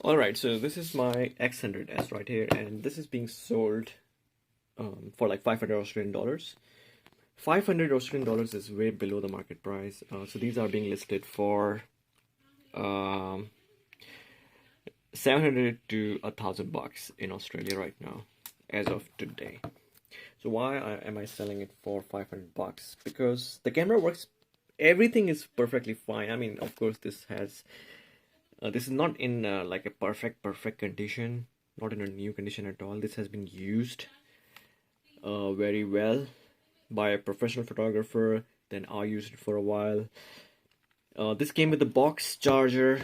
Alright, so this is my X100s right here, and this is being sold for like 500 Australian dollars. 500 Australian dollars is way below the market price. So these are being listed for um, 700 to $1,000 in Australia right now, as of today. So am I selling it for 500 bucks? Because the camera works, everything is perfectly fine. I mean, of course, this is not in like a perfect condition, not in a new condition at all. This has been used very well by a professional photographer. Then I used it for a while. This came with the box charger.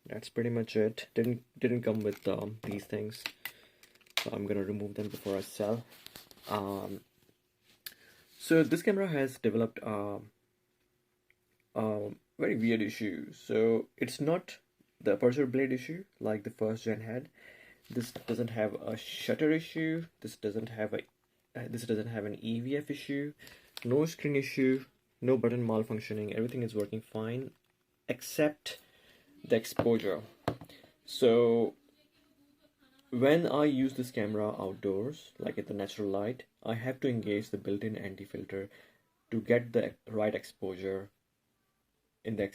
That's pretty much it. Didn't come with these things, so I'm gonna remove them before I sell. Um, so this camera has developed a very weird issue. So it's not the aperture blade issue like the first gen had. This doesn't have a shutter issue. This doesn't have an EVF issue. No screen issue. No button malfunctioning. Everything is working fine except the exposure. So when I use this camera outdoors, like at the natural light, I have to engage the built-in anti-filter to get the right exposure in the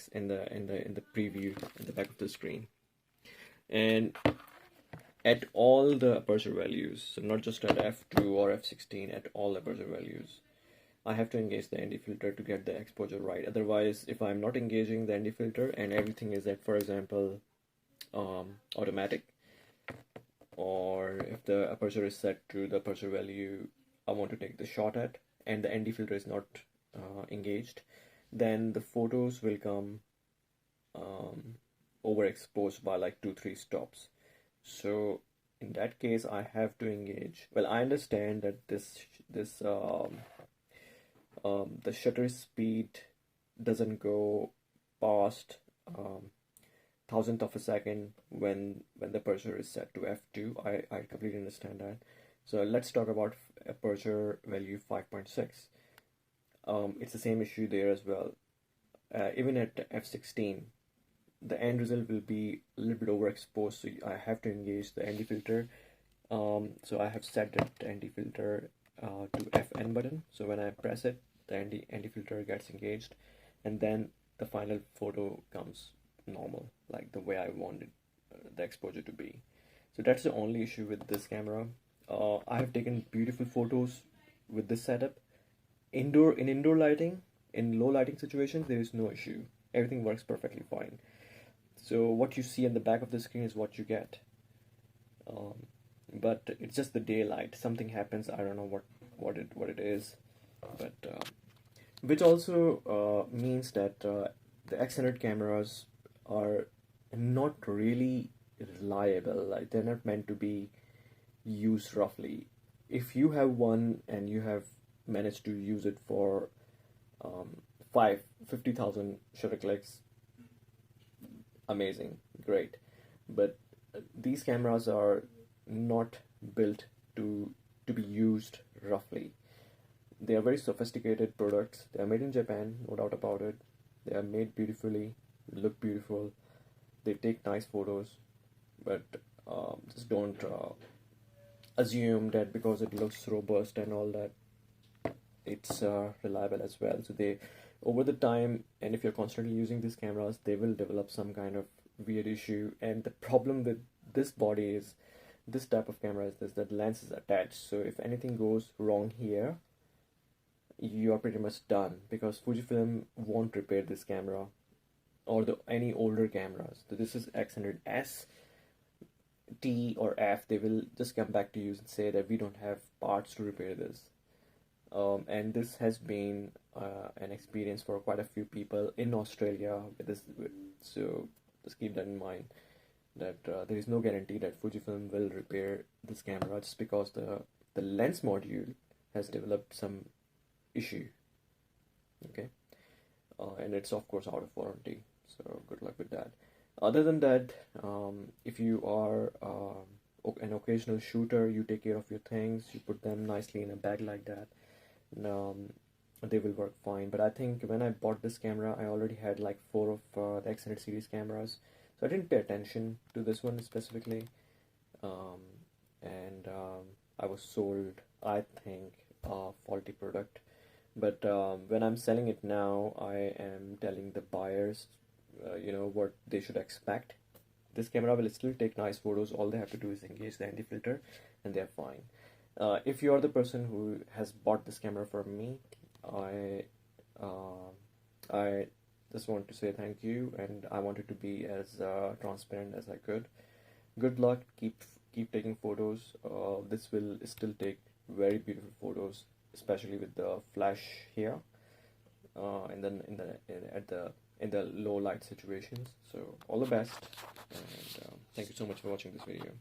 preview in the back of the screen. And at all the aperture values, so not just at f2 or f16, at all aperture values, I have to engage the ND filter to get the exposure right. Otherwise, if I'm not engaging the ND filter and everything is at, for example, automatic, or if the aperture is set to the aperture value I want to take the shot at, and the ND filter is not engaged, then the photos will come overexposed by like 2-3 stops. So in that case, I have to engage. Well, I understand that the shutter speed doesn't go past thousandth of a second when the aperture is set to f2. I completely understand that. So let's talk about aperture value 5.6. It's the same issue there as well. Even at f16, the end result will be a little bit overexposed, so I have to engage the ND filter. So I have set that ND filter to FN button. So when I press it, the ND filter gets engaged, and then the final photo comes normal, like the way I wanted the exposure to be. So that's the only issue with this camera. I have taken beautiful photos with this setup. In indoor lighting, in low lighting situations, there is no issue. Everything works perfectly fine. So what you see on the back of the screen is what you get. But it's just the daylight. Something happens. I don't know what it is, but which also means that the X100 cameras are not really reliable. Like they're not meant to be used roughly. If you have one and you have managed to use it for 50,000 shutter clicks, amazing, great. But these cameras are not built to be used roughly. They are very sophisticated products. They are made in Japan, no doubt about it. They are made beautifully, look beautiful. They take nice photos, but just don't assume that because it looks robust and all that, it's reliable as well. So they, over the time, and if you're constantly using these cameras, they will develop some kind of weird issue. And the problem with this body is, this type of camera is this, that the lens is attached. So if anything goes wrong here, you are pretty much done, because Fujifilm won't repair this camera or any older cameras. So this is X100s, T or F. They will just come back to you and say that we don't have parts to repair this. And this has been an experience for quite a few people in Australia with this. So just keep that in mind, that there is no guarantee that Fujifilm will repair this camera just because the lens module has developed some issue. Okay, and it's of course out of warranty. So good luck with that. Other than that, if you are an occasional shooter, you take care of your things, you put them nicely in a bag like that, and they will work fine. But I think when I bought this camera, I already had like 4 of the X100 series cameras, So I didn't pay attention to this one specifically, um, and I was sold, I think, a faulty product. But when I'm selling it now, I am telling the buyers, what they should expect. This camera will still take nice photos. All they have to do is engage the anti-filter, and they're fine. If you're the person who has bought this camera from me, I uh, I just want to say thank you, and I wanted to be as transparent as I could. Good luck. Keep taking photos. This will still take very beautiful photos, especially with the flash here, and then in the low light situations. So all the best, and thank you so much for watching this video.